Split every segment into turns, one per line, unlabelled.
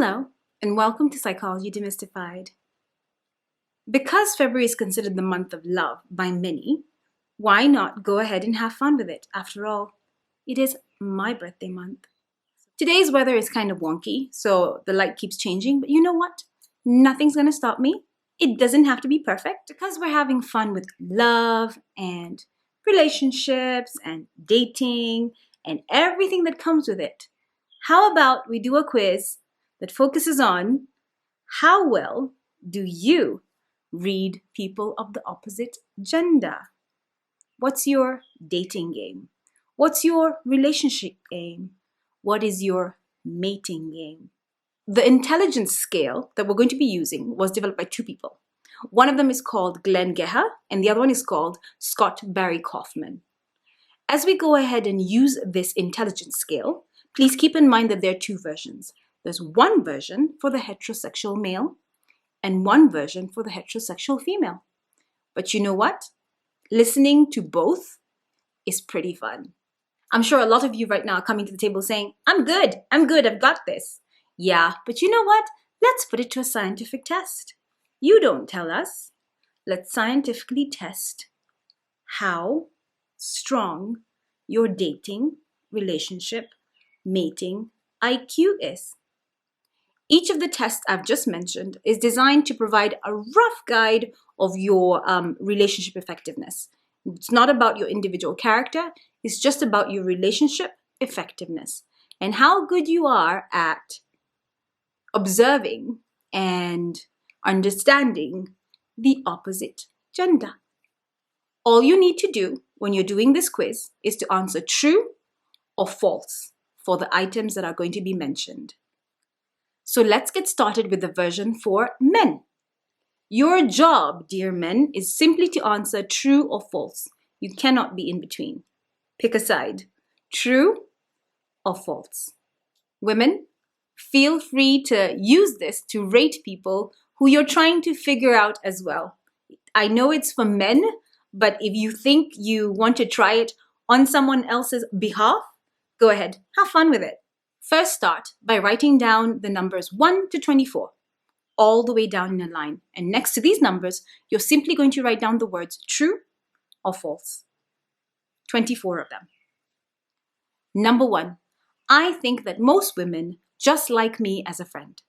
Hello, and welcome to Psychology Demystified. Because February is considered the month of love by many, why not go ahead and have fun with it? After all, it is my birthday month. Today's weather is kind of wonky, so the light keeps changing, but you know what? Nothing's gonna stop me. It doesn't have to be perfect. Because we're having fun with love and relationships and dating and everything that comes with it. How about we do a quiz that focuses on how well do you read people of the opposite gender? What's your dating game? What's your relationship game? What is your mating game? The intelligence scale that we're going to be using was developed by two people. One of them is called Geher, and the other one is called Scott Barry Kaufman. As we go ahead and use this intelligence scale, please keep in mind that there are two versions. There's one version for the heterosexual male and one version for the heterosexual female. But you know what? Listening to both is pretty fun. I'm sure a lot of you right now are coming to the table saying, I'm good, I've got this. Yeah, but you know what? Let's put it to a scientific test. You don't tell us. Let's scientifically test how strong your dating, relationship, mating IQ is. Each of the tests I've just mentioned is designed to provide a rough guide of your relationship effectiveness. It's not about your individual character, it's just about your relationship effectiveness and how good you are at observing and understanding the opposite gender. All you need to do when you're doing this quiz is to answer true or false for the items that are going to be mentioned. So let's get started with the version for men. Your job, dear men, is simply to answer true or false. You cannot be in between. Pick a side, true or false. Women, feel free to use this to rate people who you're trying to figure out as well. I know it's for men, but if you think you want to try it on someone else's behalf, go ahead, have fun with it. First, start by writing down the numbers 1 to 24, all the way down in a line. And next to these numbers, you're simply going to write down the words true or false. 24 of them. Number 1, I think that most women just like me as a friend.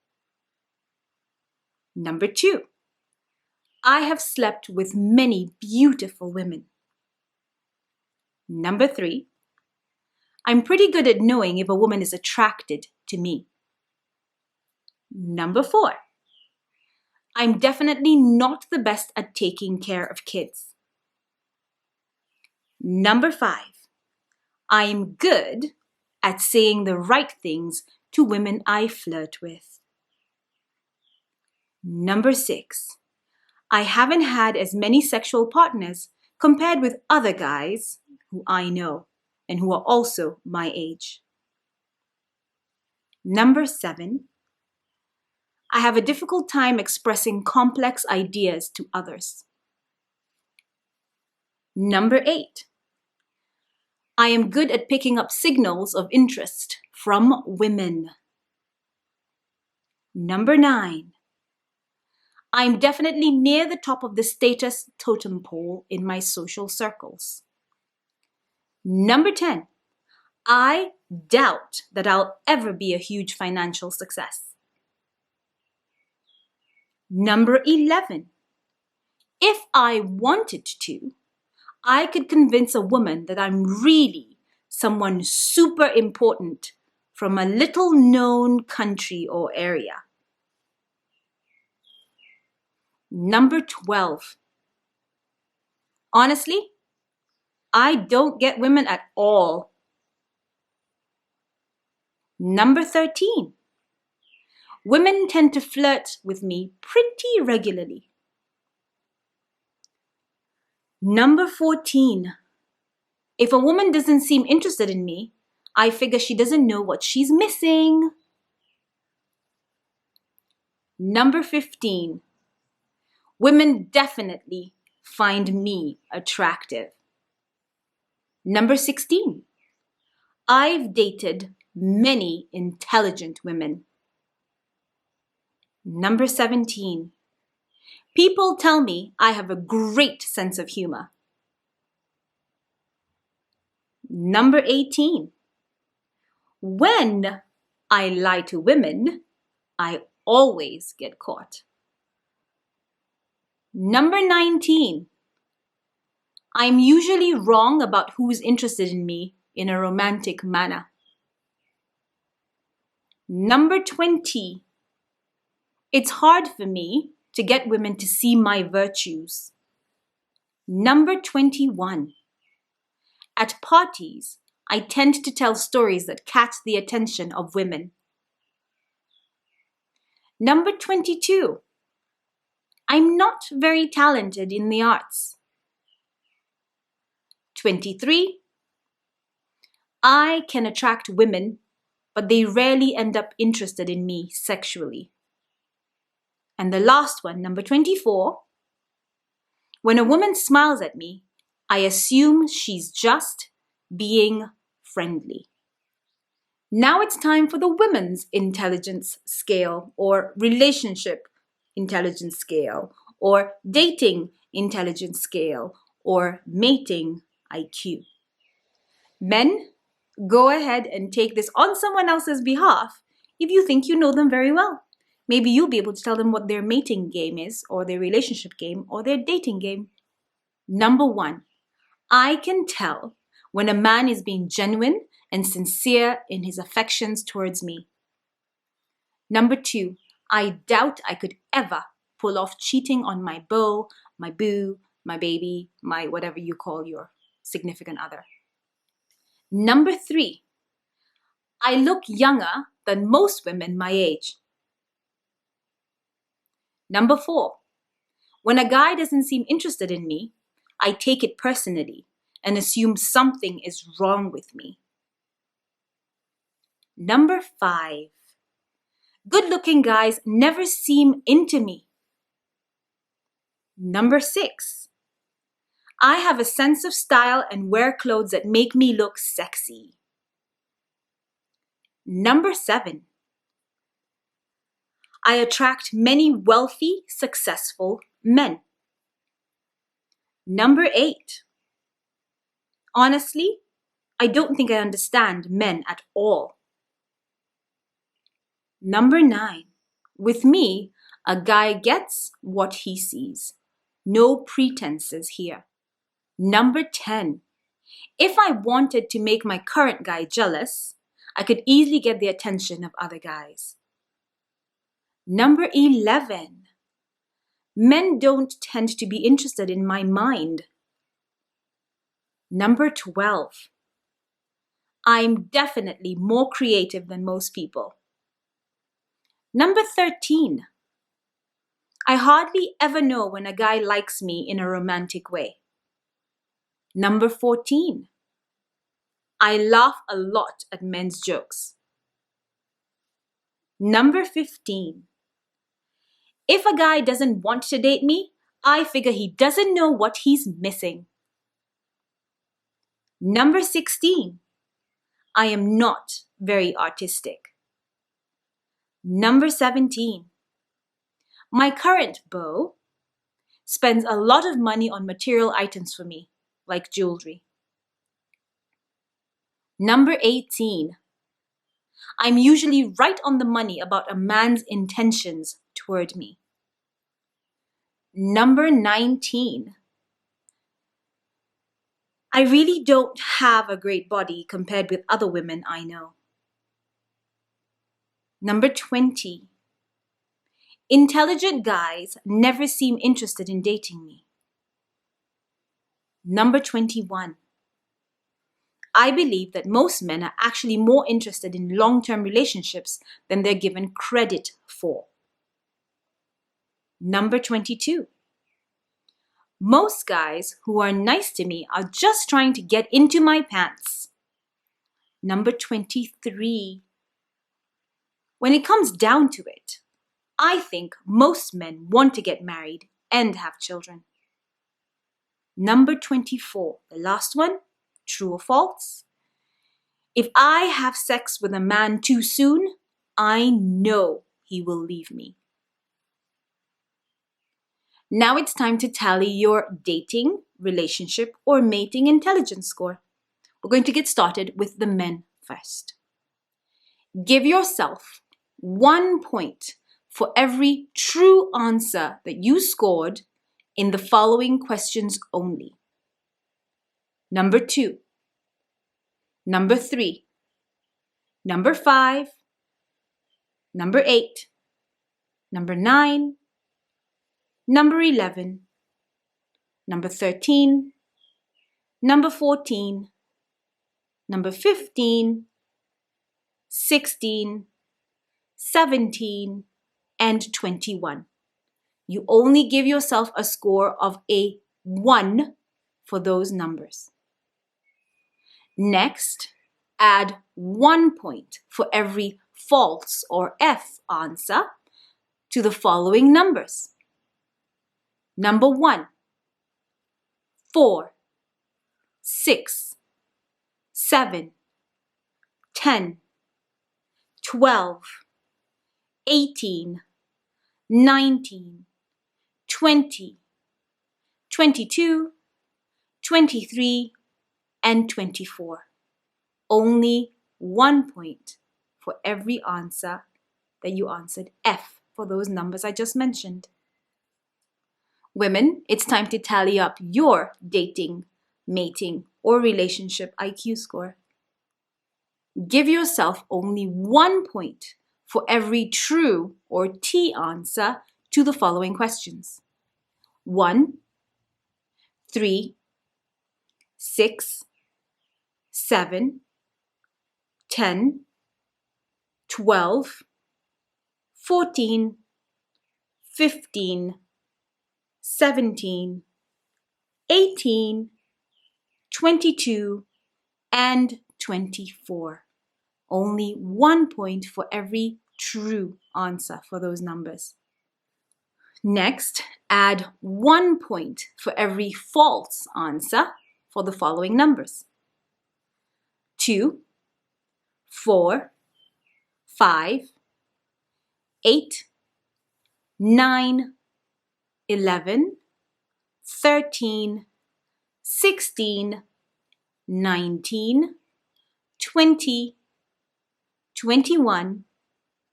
Number 2, I have slept with many beautiful women. Number 3, I'm pretty good at knowing if a woman is attracted to me. Number 4, I'm definitely not the best at taking care of kids. Number 5, I'm good at saying the right things to women I flirt with. Number 6, I haven't had as many sexual partners compared with other guys who I know and who are also my age. Number 7, I have a difficult time expressing complex ideas to others. Number 8, I am good at picking up signals of interest from women. Number 9, I'm definitely near the top of the status totem pole in my social circles. Number 10, I doubt that I'll ever be a huge financial success. Number 11, if I wanted to, I could convince a woman that I'm really someone super important from a little known country or area. Number 12, honestly, I don't get women at all. Number 13, women tend to flirt with me pretty regularly. Number 14, if a woman doesn't seem interested in me, I figure she doesn't know what she's missing. Number 15, women definitely find me attractive. Number 16, I've dated many intelligent women. Number 17. People tell me I have a great sense of humor. Number 18. When I lie to women, I always get caught. Number 19. I'm usually wrong about who's interested in me in a romantic manner. Number 20. It's hard for me to get women to see my virtues. Number 21. At parties, I tend to tell stories that catch the attention of women. Number 22. I'm not very talented in the arts. 23. I can attract women, but they rarely end up interested in me sexually. And the last one, number 24. When a woman smiles at me, I assume she's just being friendly. Now it's time for the women's intelligence scale, or relationship intelligence scale, or dating intelligence scale, or mating IQ. Men, go ahead and take this on someone else's behalf if you think you know them very well. Maybe you'll be able to tell them what their mating game is, or their relationship game, or their dating game. Number 1, I can tell when a man is being genuine and sincere in his affections towards me. Number 2, I doubt I could ever pull off cheating on my beau, my boo, my baby, my whatever you call your significant other. Number 3, I look younger than most women my age. Number 4, when a guy doesn't seem interested in me, I take it personally and assume something is wrong with me. Number 5, good-looking guys never seem into me. Number 6, I have a sense of style and wear clothes that make me look sexy. Number 7, I attract many wealthy, successful men. Number 8, honestly, I don't think I understand men at all. Number 9, with me, a guy gets what he sees. No pretenses here. Number 10, if I wanted to make my current guy jealous, I could easily get the attention of other guys. Number 11, men don't tend to be interested in my mind. Number 12, I'm definitely more creative than most people. Number 13, I hardly ever know when a guy likes me in a romantic way. Number 14, I laugh a lot at men's jokes. Number 15, if a guy doesn't want to date me, I figure he doesn't know what he's missing. Number 16, I am not very artistic. Number 17, my current beau spends a lot of money on material items for me, like jewelry. Number 18, I'm usually right on the money about a man's intentions toward me. Number 19, I really don't have a great body compared with other women I know. Number 20, intelligent guys never seem interested in dating me. Number 21, I believe that most men are actually more interested in long-term relationships than they're given credit for. Number 22, most guys who are nice to me are just trying to get into my pants. Number 23, when it comes down to it, I think most men want to get married and have children. Number 24, the last one, true or false? If I have sex with a man too soon, I know he will leave me. Now it's time to tally your dating, relationship, or mating intelligence score. We're going to get started with the men first. Give yourself 1 point for every true answer that you scored in the following questions only. Number 2, number 3, number 5, number 8, number 9, number 11, number 13, number 14, number 15, 16, 17, and 21. You only give yourself a score of a 1 for those numbers. Next, add 1 point for every false or F answer to the following numbers. Number 1, 4, 6, 7, 10, 12, 18, 19, 20, 22, 23, and 24. Only 1 point for every answer that you answered F for those numbers I just mentioned. Women, it's time to tally up your dating, mating, or relationship IQ score. Give yourself only 1 point for every true or T answer to the following questions. 1, 3, 6, 7, 10, 12, 14, 15, 17, 18, 22, and 24. Only 1 point for every true answer for those numbers. Next, add 1 point for every false answer for the following numbers. 2, 4, 5, 8, 9, 11, 13, 16, 19, 20, 21,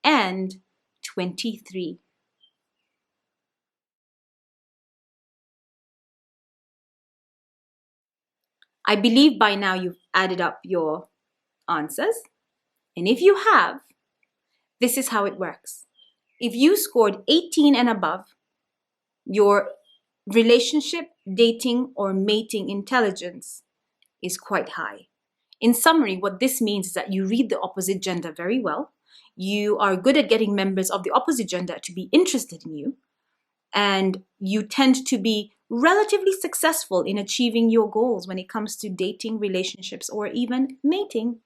and 23. I believe by now you've added up your answers. And if you have, this is how it works. If you scored 18 and above, your relationship, dating, or mating intelligence is quite high. In summary, what this means is that you read the opposite gender very well. You are good at getting members of the opposite gender to be interested in you. And you tend to be relatively successful in achieving your goals when it comes to dating, relationships, or even mating.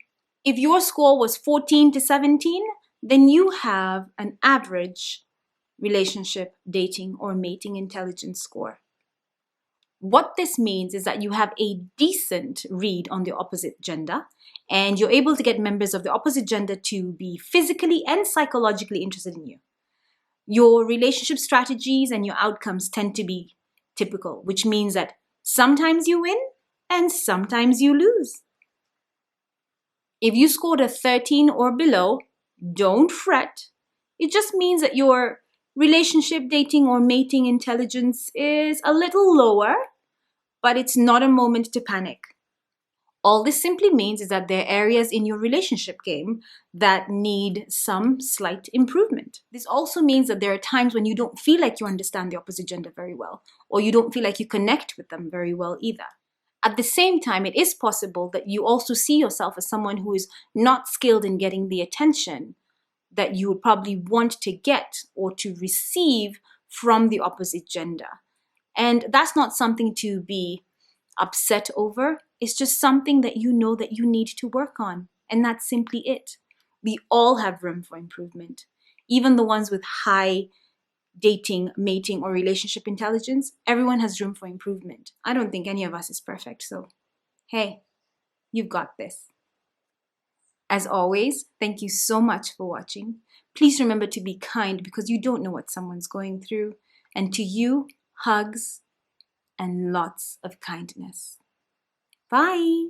If your score was 14 to 17, then you have an average relationship, dating, or mating intelligence score. What this means is that you have a decent read on the opposite gender, and you're able to get members of the opposite gender to be physically and psychologically interested in you. Your relationship strategies and your outcomes tend to be typical, which means that sometimes you win and sometimes you lose. If you scored a 13 or below, don't fret. It just means that your relationship, dating, or mating intelligence is a little lower, but it's not a moment to panic. All this simply means is that there are areas in your relationship game that need some slight improvement. This also means that there are times when you don't feel like you understand the opposite gender very well, or you don't feel like you connect with them very well either. At the same time, it is possible that you also see yourself as someone who is not skilled in getting the attention that you would probably want to get or to receive from the opposite gender. And that's not something to be upset over. It's just something that you know that you need to work on. And that's simply it. We all have room for improvement. Even the ones with high dating, mating, or relationship intelligence, everyone has room for improvement. I don't think any of us is perfect. So, hey, you've got this. As always, thank you so much for watching. Please remember to be kind because you don't know what someone's going through. And to you, hugs, and lots of kindness. Bye!